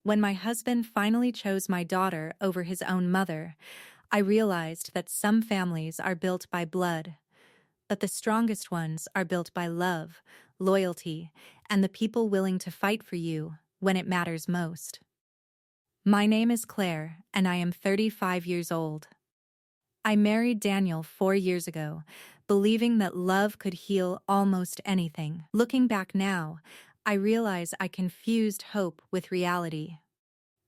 When my husband finally chose my daughter over his own mother, I realized that some families are built by blood, but the strongest ones are built by love, loyalty, and the people willing to fight for you when it matters most. My name is Claire, and I am 35 years old. I married Daniel 4 years ago, believing that love could heal almost anything. Looking back now, I realize I confused hope with reality.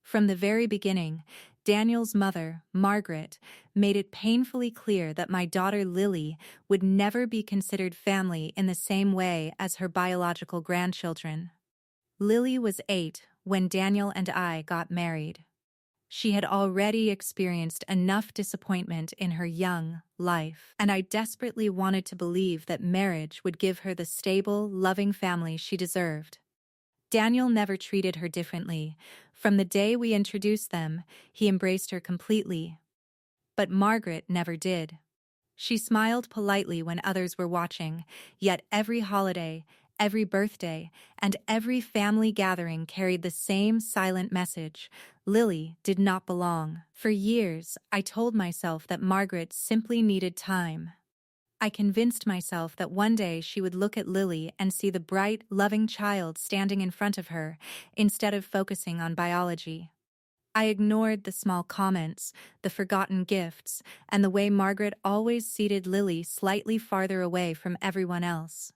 From the very beginning, Daniel's mother, Margaret, made it painfully clear that my daughter Lily would never be considered family in the same way as her biological grandchildren. Lily was 8 when Daniel and I got married. She had already experienced enough disappointment in her young life, and I desperately wanted to believe that marriage would give her the stable, loving family she deserved. Daniel never treated her differently. From the day we introduced them, he embraced her completely. But Margaret never did. She smiled politely when others were watching, yet every holiday, every birthday, and every family gathering carried the same silent message: Lily did not belong. For years, I told myself that Margaret simply needed time. I convinced myself that one day she would look at Lily and see the bright, loving child standing in front of her, instead of focusing on biology. I ignored the small comments, the forgotten gifts, and the way Margaret always seated Lily slightly farther away from everyone else.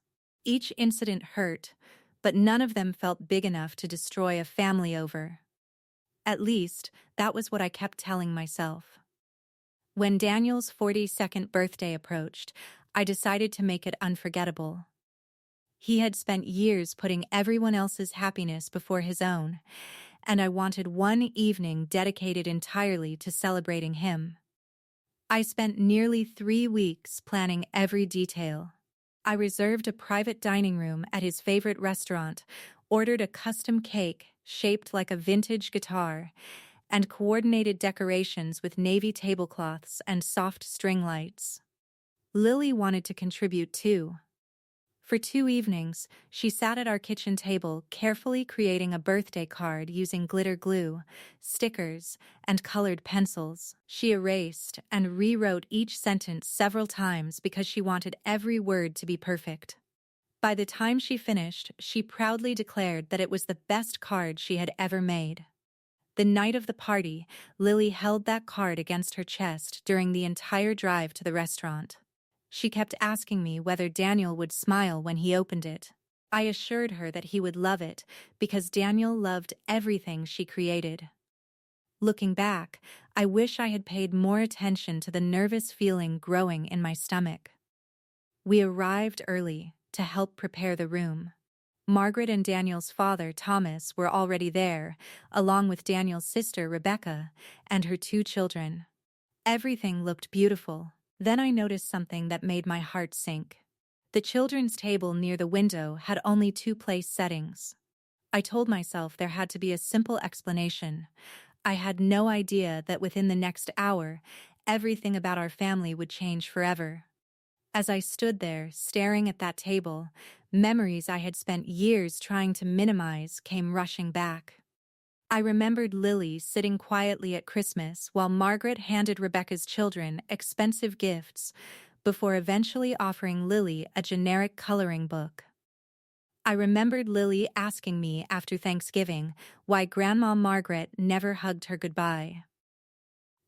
Each incident hurt, but none of them felt big enough to destroy a family over. At least, that was what I kept telling myself. When Daniel's 42nd birthday approached, I decided to make it unforgettable. He had spent years putting everyone else's happiness before his own, and I wanted one evening dedicated entirely to celebrating him. I spent nearly 3 weeks planning every detail. I reserved a private dining room at his favorite restaurant, ordered a custom cake shaped like a vintage guitar, and coordinated decorations with navy tablecloths and soft string lights. Lily wanted to contribute too. For 2 evenings, she sat at our kitchen table carefully creating a birthday card using glitter glue, stickers, and colored pencils. She erased and rewrote each sentence several times because she wanted every word to be perfect. By the time she finished, she proudly declared that it was the best card she had ever made. The night of the party, Lily held that card against her chest during the entire drive to the restaurant. She kept asking me whether Daniel would smile when he opened it. I assured her that he would love it because Daniel loved everything she created. Looking back, I wish I had paid more attention to the nervous feeling growing in my stomach. We arrived early to help prepare the room. Margaret and Daniel's father, Thomas, were already there, along with Daniel's sister, Rebecca, and her 2 children. Everything looked beautiful. Then I noticed something that made my heart sink. The children's table near the window had only 2 place settings. I told myself there had to be a simple explanation. I had no idea that within the next hour, everything about our family would change forever. As I stood there, staring at that table, memories I had spent years trying to minimize came rushing back. I remembered Lily sitting quietly at Christmas while Margaret handed Rebecca's children expensive gifts before eventually offering Lily a generic coloring book. I remembered Lily asking me after Thanksgiving why Grandma Margaret never hugged her goodbye.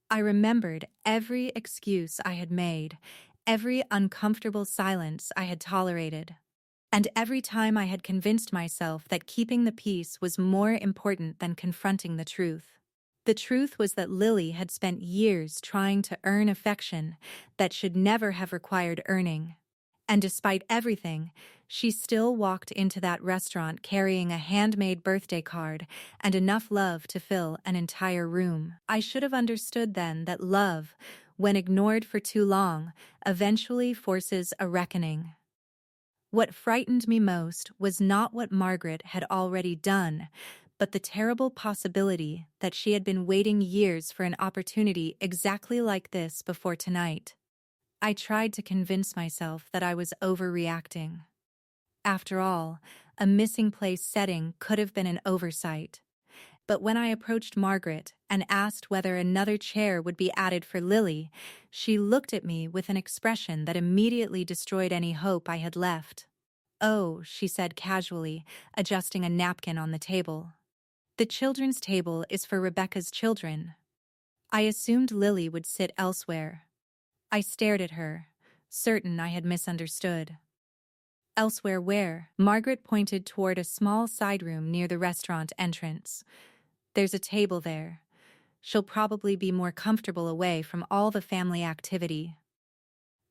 I remembered every excuse I had made, every uncomfortable silence I had tolerated. And every time I had convinced myself that keeping the peace was more important than confronting the truth. The truth was that Lily had spent years trying to earn affection that should never have required earning. And despite everything, she still walked into that restaurant carrying a handmade birthday card and enough love to fill an entire room. I should have understood then that love, when ignored for too long, eventually forces a reckoning. What frightened me most was not what Margaret had already done, but the terrible possibility that she had been waiting years for an opportunity exactly like this before tonight. I tried to convince myself that I was overreacting. After all, a missing place setting could have been an oversight. But when I approached Margaret and asked whether another chair would be added for Lily, she looked at me with an expression that immediately destroyed any hope I had left. "Oh," she said casually, adjusting a napkin on the table. "The children's table is for Rebecca's children." I assumed Lily would sit elsewhere. I stared at her, certain I had misunderstood. "Elsewhere where?" Margaret pointed toward a small side room near the restaurant entrance. "There's a table there. She'll probably be more comfortable away from all the family activity."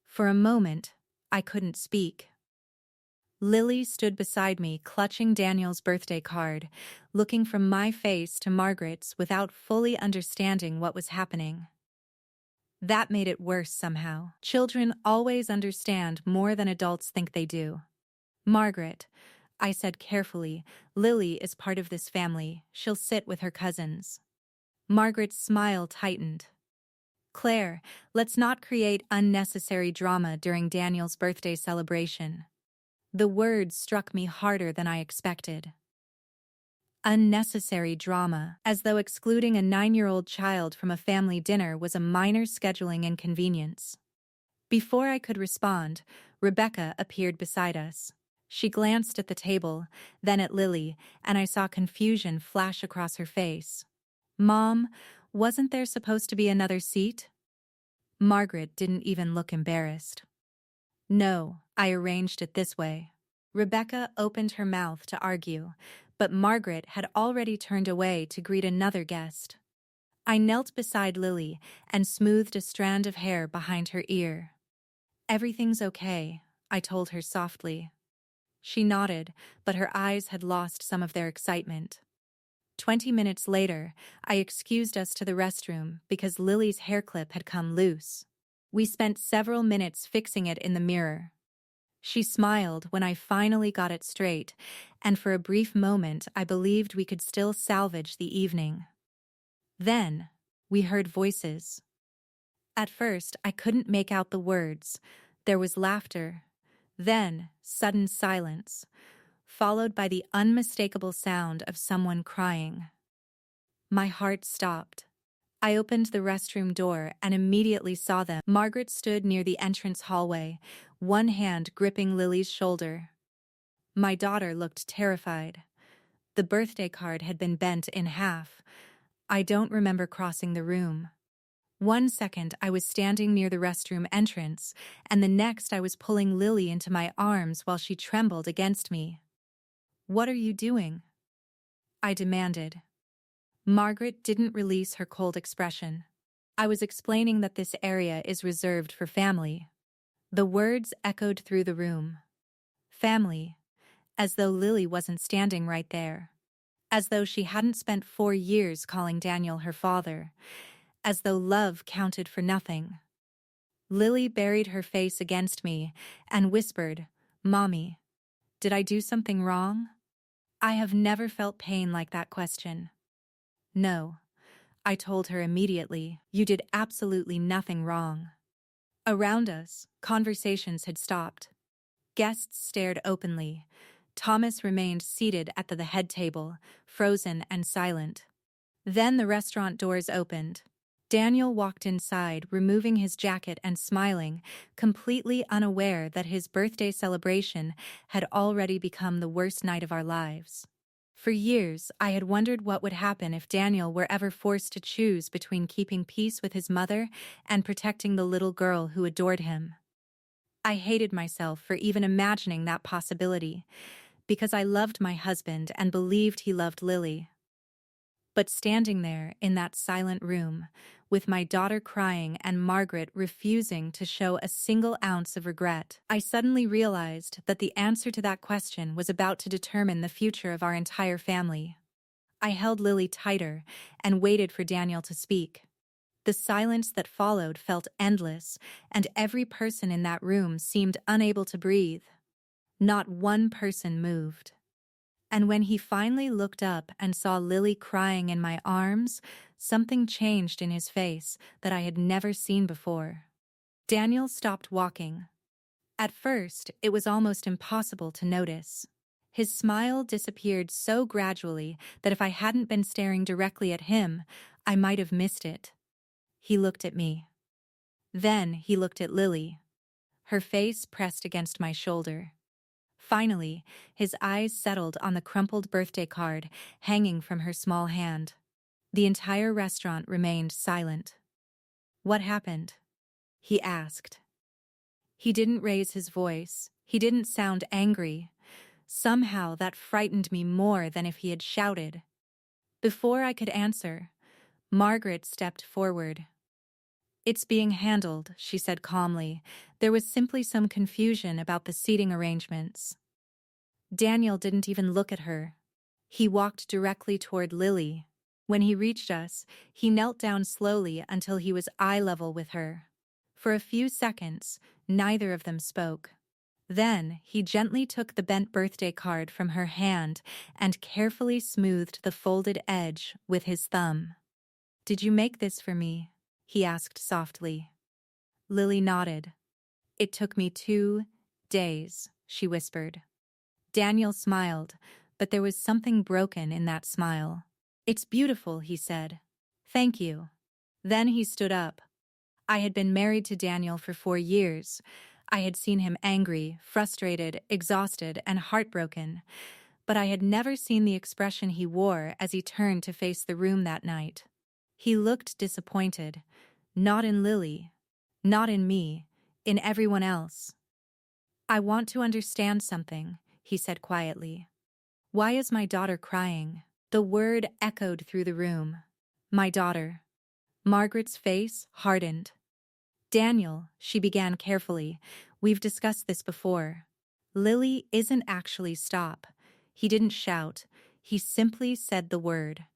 For a moment, I couldn't speak. Lily stood beside me, clutching Daniel's birthday card, looking from my face to Margaret's without fully understanding what was happening. That made it worse somehow. Children always understand more than adults think they do. "Margaret," I said carefully, "Lily is part of this family. She'll sit with her cousins." Margaret's smile tightened. "Claire, let's not create unnecessary drama during Daniel's birthday celebration." The words struck me harder than I expected. Unnecessary drama, as though excluding a 9-year-old child from a family dinner was a minor scheduling inconvenience. Before I could respond, Rebecca appeared beside us. She glanced at the table, then at Lily, and I saw confusion flash across her face. "Mom, wasn't there supposed to be another seat?" Margaret didn't even look embarrassed. "No, I arranged it this way." Rebecca opened her mouth to argue, but Margaret had already turned away to greet another guest. I knelt beside Lily and smoothed a strand of hair behind her ear. "Everything's okay," I told her softly. She nodded, but her eyes had lost some of their excitement. 20 minutes later, I excused us to the restroom because Lily's hair clip had come loose. We spent several minutes fixing it in the mirror. She smiled when I finally got it straight, and for a brief moment I believed we could still salvage the evening. Then, we heard voices. At first, I couldn't make out the words. There was laughter, then sudden silence, followed by the unmistakable sound of someone crying. My heart stopped. I opened the restroom door and immediately saw them. Margaret stood near the entrance hallway, one hand gripping Lily's shoulder. My daughter looked terrified. The birthday card had been bent in half. I don't remember crossing the room. One second I was standing near the restroom entrance, and the next I was pulling Lily into my arms while she trembled against me. "What are you doing?" I demanded. Margaret didn't release her cold expression. "I was explaining that this area is reserved for family." The words echoed through the room. Family, as though Lily wasn't standing right there. As though she hadn't spent 4 years calling Daniel her father. As though love counted for nothing. Lily buried her face against me and whispered, "Mommy, did I do something wrong?" I have never felt pain like that question. "No," I told her immediately, "you did absolutely nothing wrong." Around us, conversations had stopped. Guests stared openly. Thomas remained seated at the head table, frozen and silent. Then the restaurant doors opened. Daniel walked inside, removing his jacket and smiling, completely unaware that his birthday celebration had already become the worst night of our lives. For years, I had wondered what would happen if Daniel were ever forced to choose between keeping peace with his mother and protecting the little girl who adored him. I hated myself for even imagining that possibility, because I loved my husband and believed he loved Lily. But standing there in that silent room, with my daughter crying and Margaret refusing to show a single ounce of regret, I suddenly realized that the answer to that question was about to determine the future of our entire family. I held Lily tighter and waited for Daniel to speak. The silence that followed felt endless, and every person in that room seemed unable to breathe. Not one person moved. And when he finally looked up and saw Lily crying in my arms, something changed in his face that I had never seen before. Daniel stopped walking. At first, it was almost impossible to notice. His smile disappeared so gradually that if I hadn't been staring directly at him, I might have missed it. He looked at me. Then he looked at Lily. Her face pressed against my shoulder. Finally, his eyes settled on the crumpled birthday card hanging from her small hand. The entire restaurant remained silent. "What happened?" he asked. He didn't raise his voice. He didn't sound angry. Somehow that frightened me more than if he had shouted. Before I could answer, Margaret stepped forward. "It's being handled," she said calmly. There was simply some confusion about the seating arrangements. Daniel didn't even look at her. He walked directly toward Lily. When he reached us, he knelt down slowly until he was eye level with her. For a few seconds, neither of them spoke. Then he gently took the bent birthday card from her hand and carefully smoothed the folded edge with his thumb. "Did you make this for me?" he asked softly. Lily nodded. "It took me 2 days, she whispered. Daniel smiled, but there was something broken in that smile. "It's beautiful," he said. "Thank you." Then he stood up. I had been married to Daniel for 4 years. I had seen him angry, frustrated, exhausted, and heartbroken, but I had never seen the expression he wore as he turned to face the room that night. He looked disappointed, not in Lily, not in me, in everyone else. "I want to understand something," he said quietly. "Why is my daughter crying?" The word echoed through the room. "My daughter." Margaret's face hardened. "Daniel," she began carefully, "we've discussed this before. Lily isn't actually stop." He didn't shout. He simply said the word.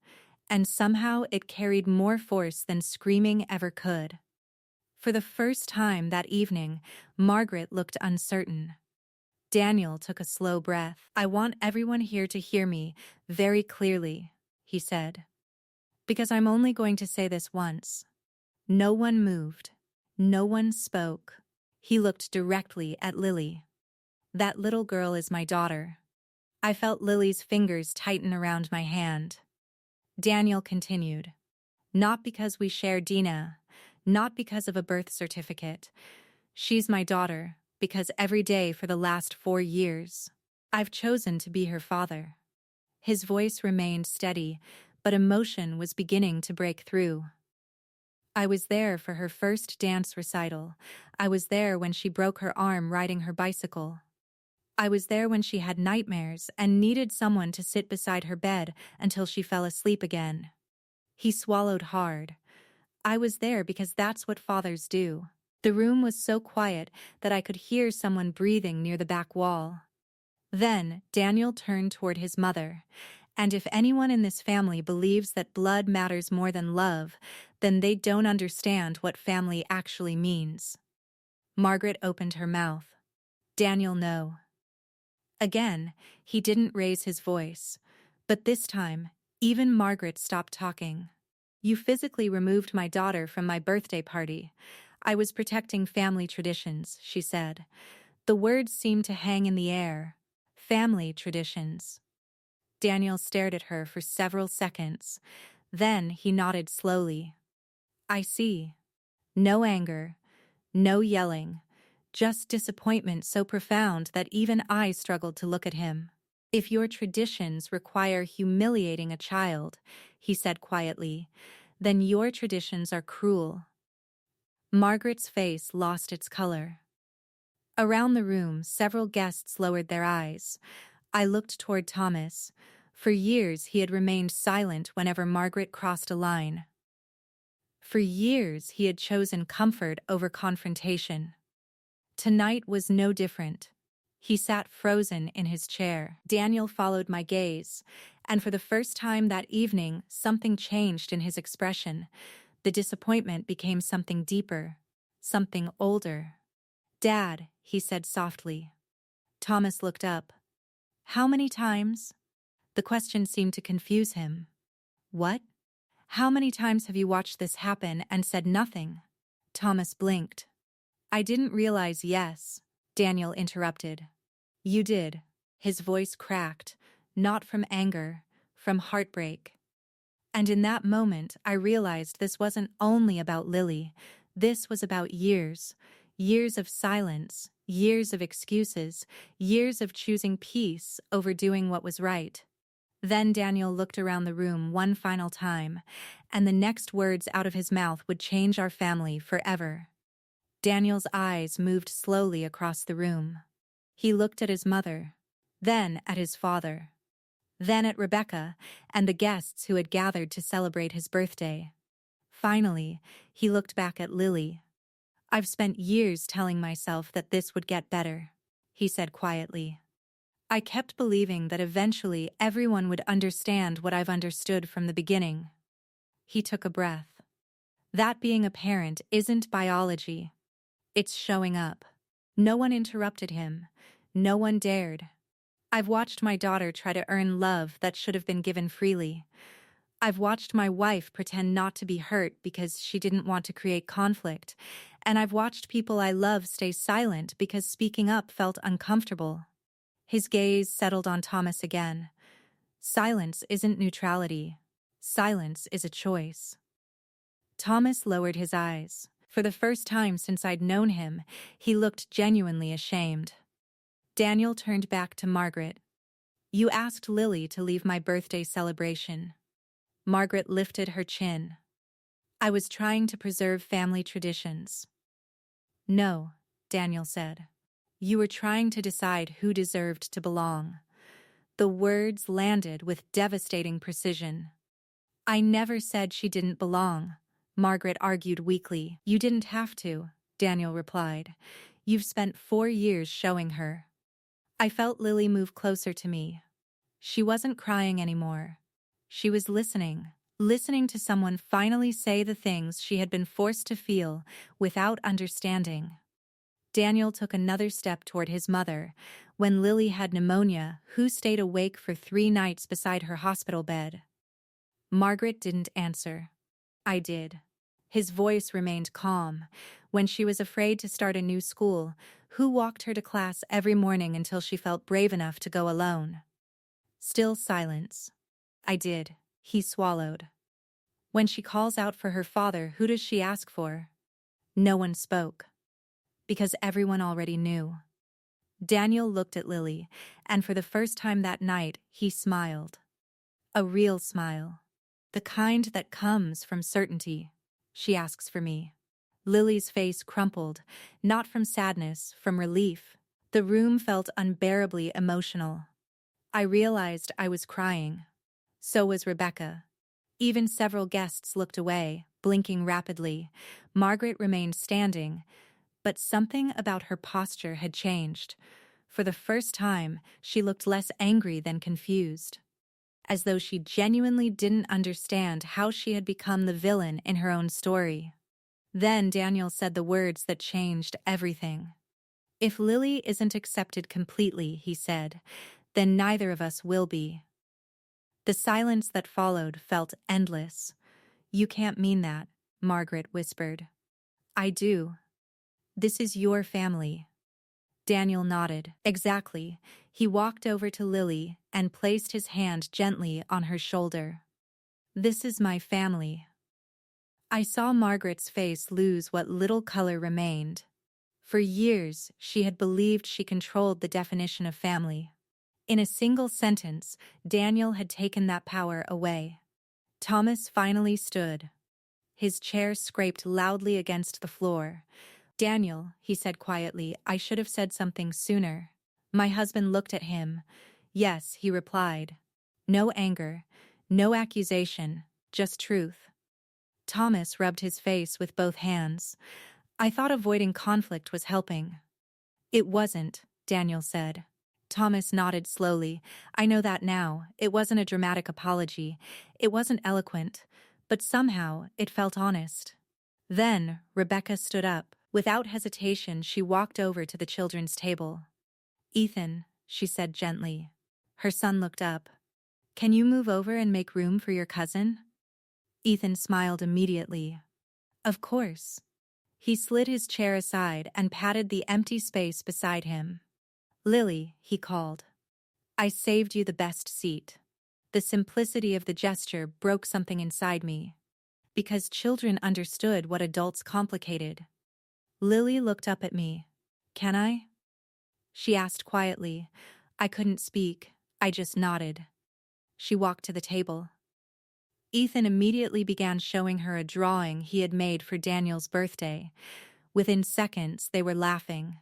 And somehow it carried more force than screaming ever could. For the first time that evening, Margaret looked uncertain. Daniel took a slow breath. "I want everyone here to hear me very clearly," he said. "Because I'm only going to say this once." No one moved. No one spoke. He looked directly at Lily. "That little girl is my daughter." I felt Lily's fingers tighten around my hand. Daniel continued. "Not because we share Dina, not because of a birth certificate. She's my daughter, because every day for the last 4 years, I've chosen to be her father." His voice remained steady, but emotion was beginning to break through. "I was there for her first dance recital. I was there when she broke her arm riding her bicycle. I was there when she had nightmares and needed someone to sit beside her bed until she fell asleep again." He swallowed hard. "I was there because that's what fathers do." The room was so quiet that I could hear someone breathing near the back wall. Then Daniel turned toward his mother. "And if anyone in this family believes that blood matters more than love, then they don't understand what family actually means." Margaret opened her mouth. "Daniel, no." Again, he didn't raise his voice. But this time, even Margaret stopped talking. "You physically removed my daughter from my birthday party. I was protecting family traditions," she said. The words seemed to hang in the air. Family traditions. Daniel stared at her for several seconds. Then he nodded slowly. "I see." No anger, no yelling, just disappointment so profound that even I struggled to look at him. "If your traditions require humiliating a child," he said quietly, "then your traditions are cruel." Margaret's face lost its color. Around the room, several guests lowered their eyes. I looked toward Thomas. For years, he had remained silent whenever Margaret crossed a line. For years, he had chosen comfort over confrontation. Tonight was no different. He sat frozen in his chair. Daniel followed my gaze, and for the first time that evening, something changed in his expression. The disappointment became something deeper, something older. "Dad," he said softly. Thomas looked up. "How many times?" The question seemed to confuse him. "What? How many times have you watched this happen and said nothing?" Thomas blinked. "I didn't realize yes," Daniel interrupted. "You did." His voice cracked, not from anger, from heartbreak. And in that moment, I realized this wasn't only about Lily. This was about years. Years of silence, years of excuses, years of choosing peace over doing what was right. Then Daniel looked around the room one final time, and the next words out of his mouth would change our family forever. Daniel's eyes moved slowly across the room. He looked at his mother, then at his father, then at Rebecca and the guests who had gathered to celebrate his birthday. Finally, he looked back at Lily. "I've spent years telling myself that this would get better," he said quietly. "I kept believing that eventually everyone would understand what I've understood from the beginning." He took a breath. "That being a parent isn't biology. It's showing up." No one interrupted him. No one dared. "I've watched my daughter try to earn love that should have been given freely. I've watched my wife pretend not to be hurt because she didn't want to create conflict, and I've watched people I love stay silent because speaking up felt uncomfortable." His gaze settled on Thomas again. "Silence isn't neutrality. Silence is a choice." Thomas lowered his eyes. For the first time since I'd known him, he looked genuinely ashamed. Daniel turned back to Margaret. "You asked Lily to leave my birthday celebration." Margaret lifted her chin. "I was trying to preserve family traditions." "No," Daniel said. "You were trying to decide who deserved to belong." The words landed with devastating precision. "I never said she didn't belong," Margaret argued weakly. "You didn't have to," Daniel replied. "You've spent 4 years showing her." I felt Lily move closer to me. She wasn't crying anymore. She was listening to someone finally say the things she had been forced to feel without understanding. Daniel took another step toward his mother. "When Lily had pneumonia, who stayed awake for 3 nights beside her hospital bed?" Margaret didn't answer. "I did." His voice remained calm. "When she was afraid to start a new school, who walked her to class every morning until she felt brave enough to go alone?" Still silence. "I did." He swallowed. "When she calls out for her father, who does she ask for?" No one spoke. Because everyone already knew. Daniel looked at Lily, and for the first time that night, he smiled. A real smile. "The kind that comes from certainty. She asks for me." Lily's face crumpled, not from sadness, from relief. The room felt unbearably emotional. I realized I was crying. So was Rebecca. Even several guests looked away, blinking rapidly. Margaret remained standing, but something about her posture had changed. For the first time, she looked less angry than confused. As though she genuinely didn't understand how she had become the villain in her own story. Then Daniel said the words that changed everything. "If Lily isn't accepted completely," he said, "then neither of us will be." The silence that followed felt endless. "You can't mean that," Margaret whispered. "I do. This is your family." Daniel nodded. "Exactly." He walked over to Lily and placed his hand gently on her shoulder. "This is my family." I saw Margaret's face lose what little color remained. For years, she had believed she controlled the definition of family. In a single sentence, Daniel had taken that power away. Thomas finally stood. His chair scraped loudly against the floor. "Daniel," he said quietly, "I should have said something sooner." My husband looked at him. "Yes," he replied. No anger, no accusation, just truth. Thomas rubbed his face with both hands. "I thought avoiding conflict was helping." "It wasn't," Daniel said. Thomas nodded slowly. "I know that now. It wasn't a dramatic apology. It wasn't eloquent. But somehow, it felt honest." Then, Rebecca stood up. Without hesitation, she walked over to the children's table. "Ethan," she said gently. Her son looked up. "Can you move over and make room for your cousin?" Ethan smiled immediately. "Of course." He slid his chair aside and patted the empty space beside him. "Lily," he called. I saved you the best seat. The simplicity of the gesture broke something inside me, because children understood what adults complicated. Lily looked up at me. Can I? She asked quietly. I couldn't speak. I just nodded. She walked to the table. Ethan immediately began showing her a drawing he had made for Daniel's birthday. Within seconds, they were laughing.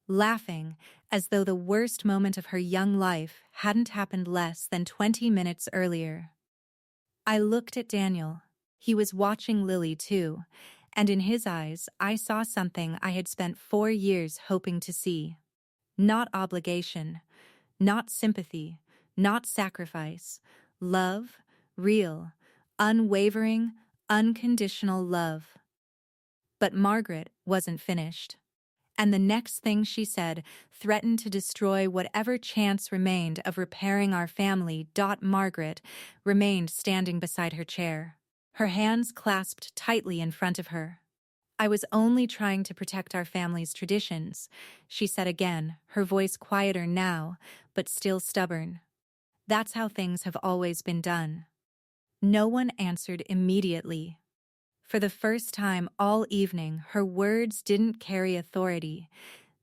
Laughing as though the worst moment of her young life hadn't happened less than 20 minutes earlier. I looked at Daniel. He was watching Lily too, and in his eyes I saw something I had spent 4 years hoping to see. Not obligation, not sympathy, not sacrifice. Love, real, unwavering, unconditional love. But Margaret wasn't finished. And the next thing she said threatened to destroy whatever chance remained of repairing our family. Margaret remained standing beside her chair, her hands clasped tightly in front of her. I was only trying to protect our family's traditions, she said again, her voice quieter now, but still stubborn. That's how things have always been done. No one answered immediately. For the first time all evening, her words didn't carry authority.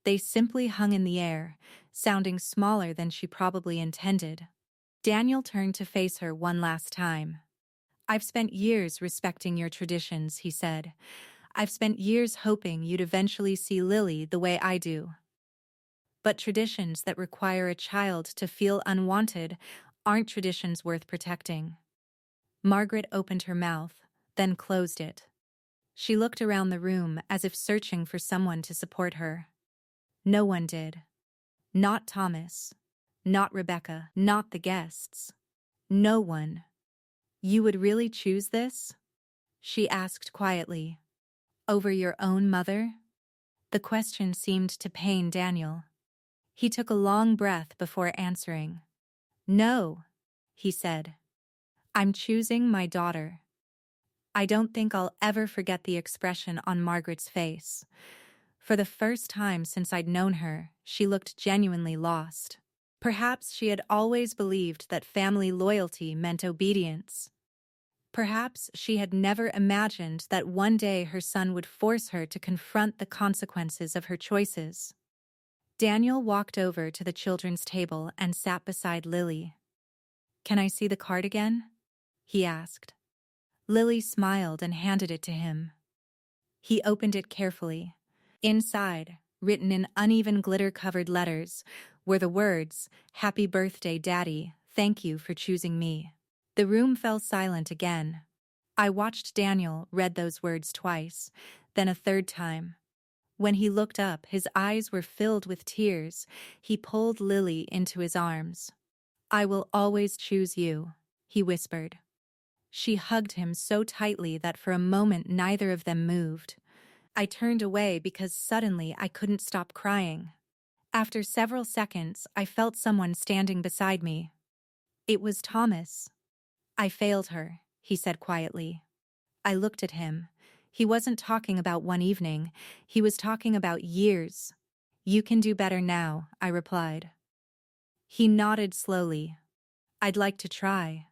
They simply hung in the air, sounding smaller than she probably intended. Daniel turned to face her one last time. I've spent years respecting your traditions, he said. I've spent years hoping you'd eventually see Lily the way I do. But traditions that require a child to feel unwanted aren't traditions worth protecting. Margaret opened her mouth, then closed it. She looked around the room as if searching for someone to support her. No one did. Not Thomas. Not Rebecca. Not the guests. No one. You would really choose this? She asked quietly. Over your own mother? The question seemed to pain Daniel. He took a long breath before answering. No, he said. I'm choosing my daughter. I don't think I'll ever forget the expression on Margaret's face. For the first time since I'd known her, she looked genuinely lost. Perhaps she had always believed that family loyalty meant obedience. Perhaps she had never imagined that one day her son would force her to confront the consequences of her choices. Daniel walked over to the children's table and sat beside Lily. Can I see the card again? He asked. Lily smiled and handed it to him. He opened it carefully. Inside, written in uneven glitter-covered letters, were the words, "Happy birthday, Daddy, thank you for choosing me." The room fell silent again. I watched Daniel read those words twice, then a third time. When he looked up, his eyes were filled with tears. He pulled Lily into his arms. I will always choose you, he whispered. She hugged him so tightly that for a moment neither of them moved. I turned away because suddenly I couldn't stop crying. After several seconds, I felt someone standing beside me. It was Thomas. I failed her, he said quietly. I looked at him. He wasn't talking about one evening. He was talking about years. You can do better now, I replied. He nodded slowly. I'd like to try.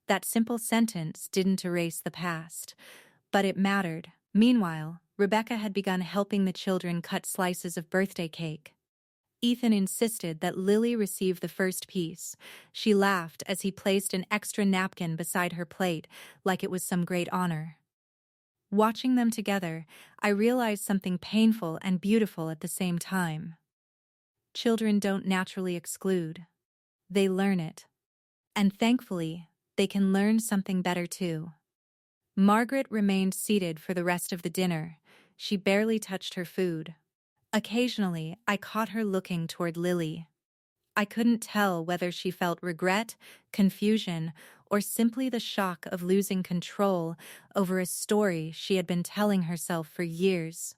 That simple sentence didn't erase the past, but it mattered. Meanwhile, Rebecca had begun helping the children cut slices of birthday cake. Ethan insisted that Lily receive the first piece. She laughed as he placed an extra napkin beside her plate, like it was some great honor. Watching them together, I realized something painful and beautiful at the same time. Children don't naturally exclude. They learn it. And thankfully, they can learn something better too. Margaret remained seated for the rest of the dinner. She barely touched her food. Occasionally, I caught her looking toward Lily. I couldn't tell whether she felt regret, confusion, or simply the shock of losing control over a story she had been telling herself for years.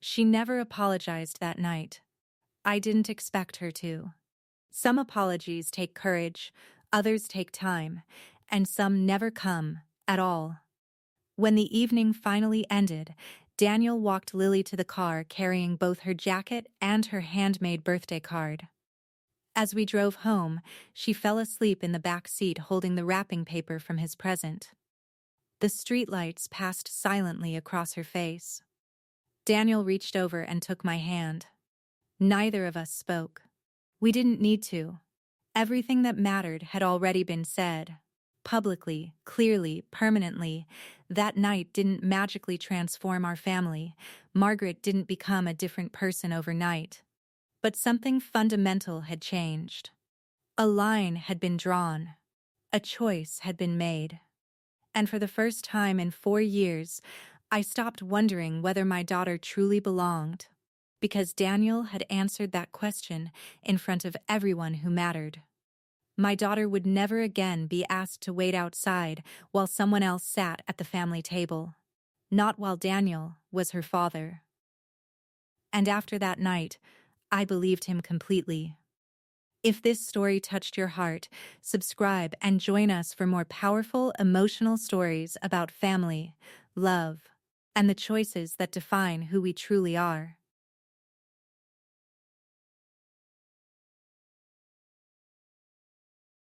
She never apologized that night. I didn't expect her to. Some apologies take courage, others take time, and some never come at all. When the evening finally ended, Daniel walked Lily to the car carrying both her jacket and her handmade birthday card. As we drove home, she fell asleep in the back seat holding the wrapping paper from his present. The streetlights passed silently across her face. Daniel reached over and took my hand. Neither of us spoke. We didn't need to. Everything that mattered had already been said. Publicly, clearly, permanently. That night didn't magically transform our family. Margaret didn't become a different person overnight. But something fundamental had changed. A line had been drawn. A choice had been made. And for the first time in 4 years, I stopped wondering whether my daughter truly belonged. Because Daniel had answered that question in front of everyone who mattered. My daughter would never again be asked to wait outside while someone else sat at the family table. Not while Daniel was her father. And after that night, I believed him completely. If this story touched your heart, subscribe and join us for more powerful, emotional stories about family, love, and the choices that define who we truly are.